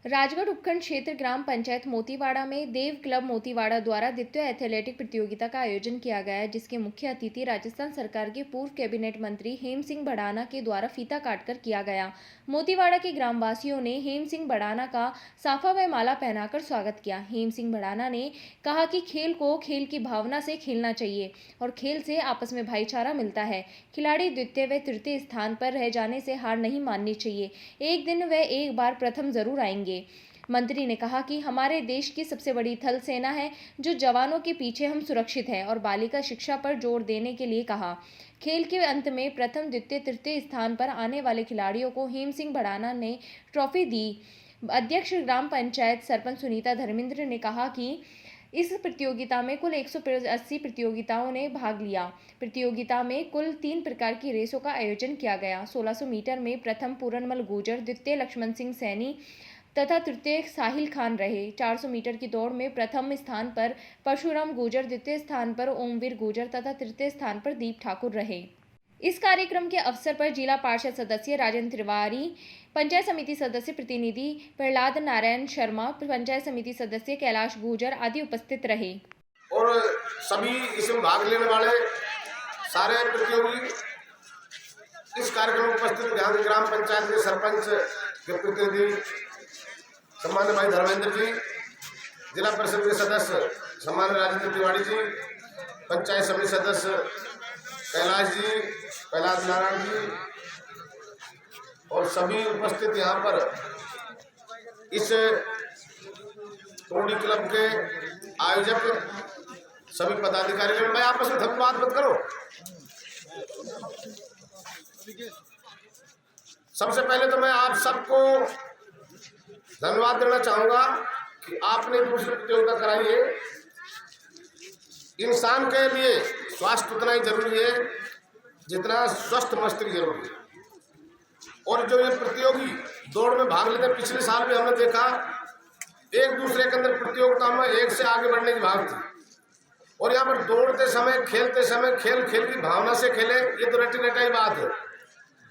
राजगढ़ उपखंड क्षेत्र ग्राम पंचायत मोतीवाड़ा में देव क्लब मोतीवाड़ा द्वारा द्वितीय एथलेटिक प्रतियोगिता का आयोजन किया गया है, जिसके मुख्य अतिथि राजस्थान सरकार के पूर्व कैबिनेट मंत्री हेम सिंह भड़ाना के द्वारा फीता काटकर किया गया। मोतीवाड़ा के ग्रामवासियों ने हेम सिंह भड़ाना का साफा व माला पहनाकर स्वागत किया। हेम सिंह भड़ाना ने कहा कि खेल को खेल की भावना से खेलना चाहिए और खेल से आपस में भाईचारा मिलता है। खिलाड़ी द्वितीय व तृतीय स्थान पर रह जाने से हार नहीं माननी चाहिए। एक दिन व एक बार प्रथम जरूर आएंगे। मंत्री ने कहा कि हमारे देश की सबसे बड़ी थल सेना है, जो जवानों के पीछे हम सुरक्षित है, और बालिका शिक्षा पर जोर देने के लिए कहा। खेल के अंत में प्रथम द्वितीय तृतीय स्थान पर आने वाले खिलाड़ियों को हेम सिंह भड़ाना ने ट्रॉफी दी। अध्यक्ष ग्राम पंचायत सरपंच सुनीता धर्मेंद्र ने कहा कि इस प्रतियोगिता में कुल 180 प्रतियोगिताओं ने भाग लिया। प्रतियोगिता में कुल 3 प्रकार की रेसों का आयोजन किया गया। 1600 मीटर में प्रथम पूरनमल गुर्जर, द्वितीय लक्ष्मण सिंह सैनी तथा तृतीय साहिल खान रहे। 400 मीटर की दौड़ में प्रथम स्थान पर परशुराम गुर्जर, द्वितीय स्थान पर ओमवीर गुर्जर तथा तृतीय स्थान पर दीप ठाकुर रहे। इस कार्यक्रम के अवसर पर जिला पार्षद सदस्य राजेंद्र तिवारी, पंचायत समिति सदस्य प्रतिनिधि प्रहलाद नारायण शर्मा, पंचायत समिति सदस्य कैलाश गुर्जर आदि उपस्थित रहे। और सभी इसमें भाग लेने वाले सारे प्रतियोगी इस कार्यक्रम में उपस्थित यहाँ के ग्राम पंचायत के सरपंच के प्रतिनिधि सम्मान्य भाई धर्मेंद्र जी, जिला परिषद के सदस्य सम्मान्य राजेंद्र तिवारी जी, पंचायत समिति सदस्य कैलाश जी, प्रहलाद नारायण जी और सभी उपस्थित यहाँ पर इस टोडी क्लब के आयोजक सभी पदाधिकारी। मैं आपस में धन्यवाद मत करो। सबसे पहले तो मैं आप सबको धन्यवाद देना चाहूंगा कि आपने दूसरी प्रतियोगिता कराई है। इंसान के लिए स्वास्थ्य उतना ही जरूरी है जितना स्वस्थ मस्तिष्क जरूरी है। और जो ये प्रतियोगी दौड़ में भाग लेते, पिछले साल भी हमने देखा एक दूसरे के अंदर प्रतियोगिता में एक से आगे बढ़ने की भाव थी। और यहाँ पर दौड़ते समय, खेलते समय खेल की भावना से खेले, ये तो रटी रटाई बात है।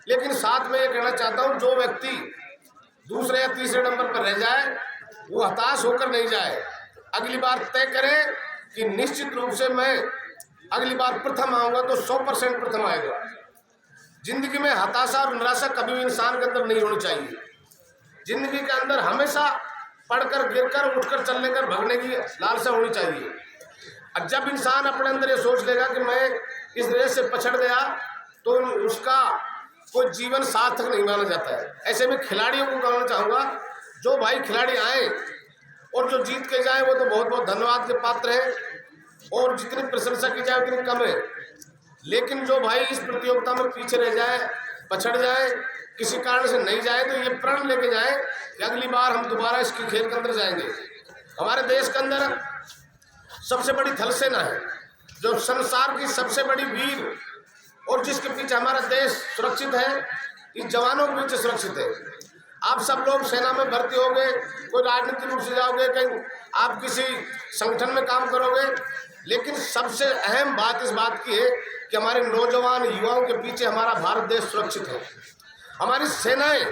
लेकिन साथ में ये कहना चाहता हूँ, जो व्यक्ति दूसरे या तीसरे नंबर पर रह जाए वो हताश होकर नहीं जाए। अगली बार तय करें कि निश्चित रूप से मैं अगली बार प्रथम आऊंगा तो 100% प्रथम आएगा। जिंदगी में हताशा और निराशा कभी भी इंसान के अंदर नहीं होनी चाहिए। जिंदगी के अंदर हमेशा पढ़कर, गिरकर, उठकर, चलने कर भगने की लालसा होनी चाहिए। और जब इंसान अपने अंदर ये सोच लेगा कि मैं इस रेस से पछड़ गया, तो उसका कोई जीवन सार्थक नहीं माना जाता है। ऐसे में खिलाड़ियों को कहना चाहूँगा, जो भाई खिलाड़ी आए और जो जीत के जाए वो तो बहुत बहुत धन्यवाद के पात्र हैं और जितनी प्रशंसा की जाए उतनी कम है। लेकिन जो भाई इस प्रतियोगिता में पीछे रह जाए, पछड़ जाए, किसी कारण से नहीं जाए, तो ये प्रण लेके जाए कि अगली बार हम दोबारा इसकी खेल के अंदर जाएंगे। हमारे देश के अंदर सबसे बड़ी थल सेना है, जो संसार की सबसे बड़ी वीर और जिसके पीछे हमारा देश सुरक्षित है, इस जवानों के पीछे सुरक्षित है। आप सब लोग सेना में भर्ती होंगे, कोई राजनीतिक रूप से जाओगे, कहीं आप किसी संगठन में काम करोगे, लेकिन सबसे अहम बात इस बात की है कि हमारे नौजवान युवाओं के पीछे हमारा भारत देश सुरक्षित है। हमारी सेनाएं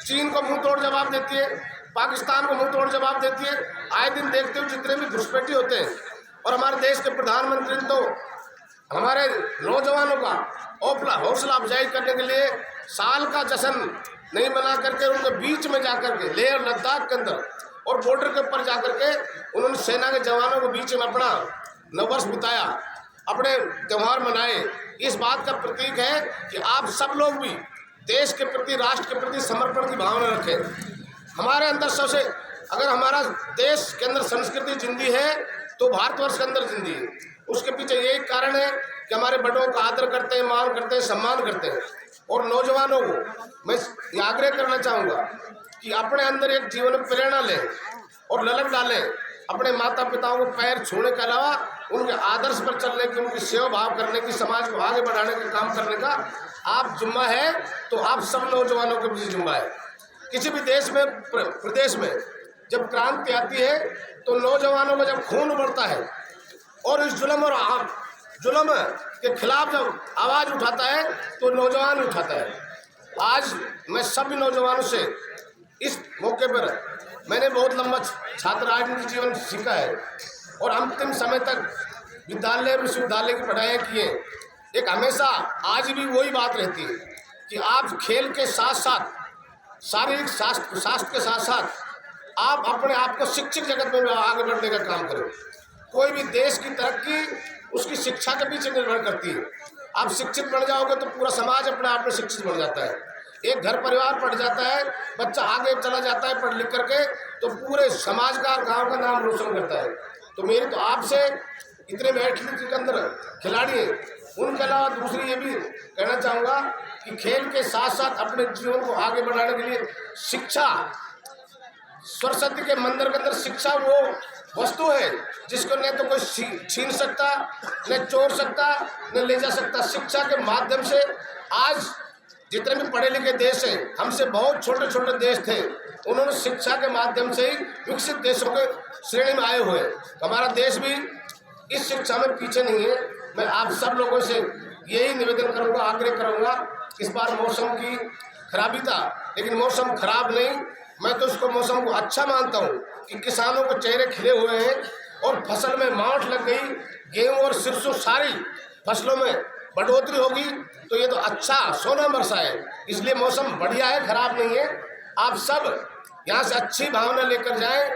चीन को मुंह तोड़ जवाब देती है, पाकिस्तान को मुंह तोड़ जवाब देती है। आए दिन देखते हो जितने भी घुसपैठी होते हैं। और हमारे देश के प्रधानमंत्री तो हमारे नौजवानों का हौसला अफजाई करने के लिए साल का जश्न नहीं बना करके उनके बीच में जाकर के लेह और लद्दाख के अंदर और बॉर्डर के ऊपर जाकर के उन्होंने सेना के जवानों के बीच में अपना नववर्ष बिताया, अपने त्यौहार मनाए। इस बात का प्रतीक है कि आप सब लोग भी देश के प्रति, राष्ट्र के प्रति समर्पण की भावना रखें। हमारे अंदर सबसे, अगर हमारा देश के अंदर संस्कृति जिंदी है तो भारतवर्ष के अंदर जिंदी है। उसके पीछे यही कारण है कि हमारे बड़ों का आदर करते हैं, मान करते हैं, सम्मान करते हैं। और नौजवानों को मैं आग्रह करना चाहूँगा कि अपने अंदर एक जीवन में प्रेरणा लें और ललक डालें। अपने माता पिताओं को पैर छूने के अलावा उनके आदर्श पर चलने की, उनकी सेवा भाव करने की, समाज को आगे बढ़ाने का काम करने का आप जिम्मा है, तो आप सब नौजवानों के भी जिम्मा है। किसी भी देश में, प्रदेश में जब क्रांति आती है तो नौजवानों का जब खून उबलता है और इस जुल्म के खिलाफ जब आवाज़ उठाता है तो नौजवान उठाता है। आज मैं सभी नौजवानों से इस मौके पर मैंने बहुत लंबा छात्र राजनीति जीवन सीखा है और अंतिम समय तक विद्यालय विश्वविद्यालय की पढ़ाई की है। एक हमेशा आज भी वही बात रहती है कि आप खेल के साथ साथ शारीरिक स्वास्थ्य के साथ साथ आप अपने आप को शिक्षित जगत में आगे बढ़ने का काम करें। कोई भी देश की तरक्की उसकी शिक्षा के पीछे निर्भर करती है। आप शिक्षित बन जाओगे तो पूरा समाज अपने आप में शिक्षित बन जाता है। एक घर परिवार पढ़ जाता है, बच्चा आगे चला जाता है पढ़ लिख करके, तो पूरे समाज का और गाँव का नाम रोशन करता है। तो मेरी तो आपसे इतने एथलीट के अंदर खिलाड़ी हैं, उनके अलावा दूसरी ये भी कहना चाहूँगा कि खेल के साथ साथ अपने जीवन को आगे बढ़ाने के लिए शिक्षा, सरस्वती के मंदिर के अंदर शिक्षा वो वस्तु है जिसको न तो कोई छीन सकता, न चोर सकता, न ले जा सकता। शिक्षा के माध्यम से आज जितने भी पढ़े लिखे देश हैं, हमसे बहुत छोटे छोटे देश थे, उन्होंने शिक्षा के माध्यम से ही विकसित देशों के श्रेणी में आए हुए हैं। हमारा देश भी इस शिक्षा में पीछे नहीं है। मैं आप सब लोगों से यही निवेदन करूंगा, आग्रह करूंगा। इस बार मौसम की खराबी था, लेकिन मौसम खराब नहीं, मैं तो उसको मौसम को अच्छा मानता हूँ कि किसानों को चेहरे खिले हुए हैं और फसल में मावठ लग गई, गेहूँ और सरसों सारी फसलों में बढ़ोतरी होगी, तो ये तो अच्छा सोना बरसा है। इसलिए मौसम बढ़िया है, खराब नहीं है। आप सब यहाँ से अच्छी भावना लेकर जाएं